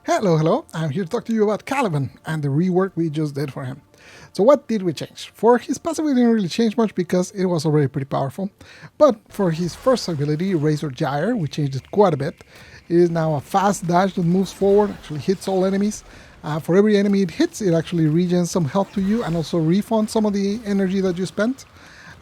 Hello, I'm here to talk to you about Caliban and the rework we just did for him. So what did we change? For his passive we didn't really change much because it was already pretty powerful, but for his first ability, Razor Gyre, we changed it quite a bit. It is now a fast dash that moves forward, actually hits all enemies. For every enemy it hits, it actually regens some health to you and also refunds some of the energy that you spent.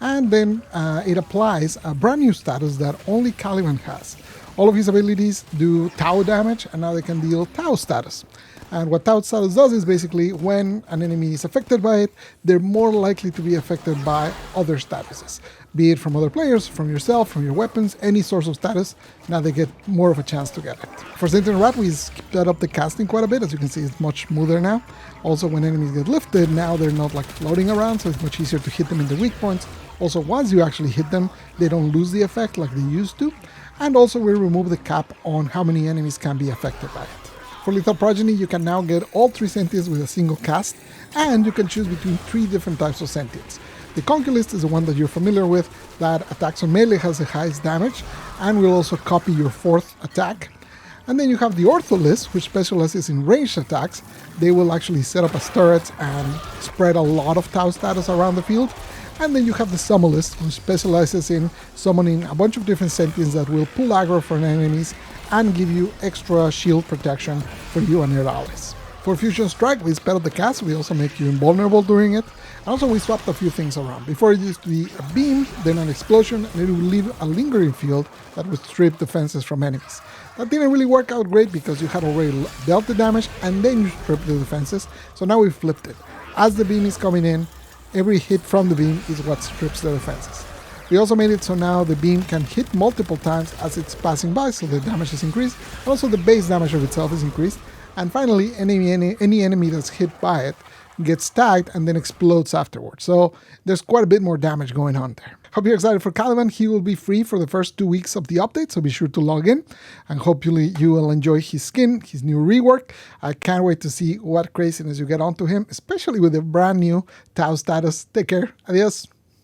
And then it applies a brand new status that only Caliban has. All of his abilities do Tau damage, and now they can deal Tau status. And what Tau status does is basically when an enemy is affected by it, they're more likely to be affected by other statuses. Be it from other players, from yourself, from your weapons, any source of status, now they get more of a chance to get it. For Saint and Rat, we sped up the casting quite a bit. As you can see, it's much smoother now. Also, when enemies get lifted, now they're not like floating around, so it's much easier to hit them in the weak points. Also, once you actually hit them, they don't lose the effect like they used to. And also we remove the cap on how many enemies can be affected by it. For Lethal Progeny, you can now get all 3 sentients with a single cast, and you can choose between 3 different types of sentients. The Conquilist is the one that you're familiar with, that attacks on melee, has the highest damage, and will also copy your 4th attack. And then you have the Ortholist, which specializes in ranged attacks. They will actually set up as turrets and spread a lot of Tau status around the field. And then you have the Summonist, who specializes in summoning a bunch of different sentients that will pull aggro from enemies and give you extra shield protection for you and your allies. For Fusion Strike, we sped up the cast, we also make you invulnerable during it. And also we swapped a few things around. Before it used to be a beam, then an explosion, and it would leave a lingering field that would strip defenses from enemies. That didn't really work out great because you had already dealt the damage and then you stripped the defenses. So now we flipped it. As the beam is coming in, every hit from the beam is what strips the defenses. We also made it so now the beam can hit multiple times as it's passing by, so the damage is increased. Also the base damage of itself is increased. And finally, any enemy that's hit by it gets tagged and then explodes afterwards. So there's quite a bit more damage going on there. Hope you're excited for Caliban. He will be free for the first 2 weeks of the update, so be sure to log in. And hopefully you will enjoy his skin, his new rework. I can't wait to see what craziness you get onto him, especially with the brand new Tau status. Take care. Adios.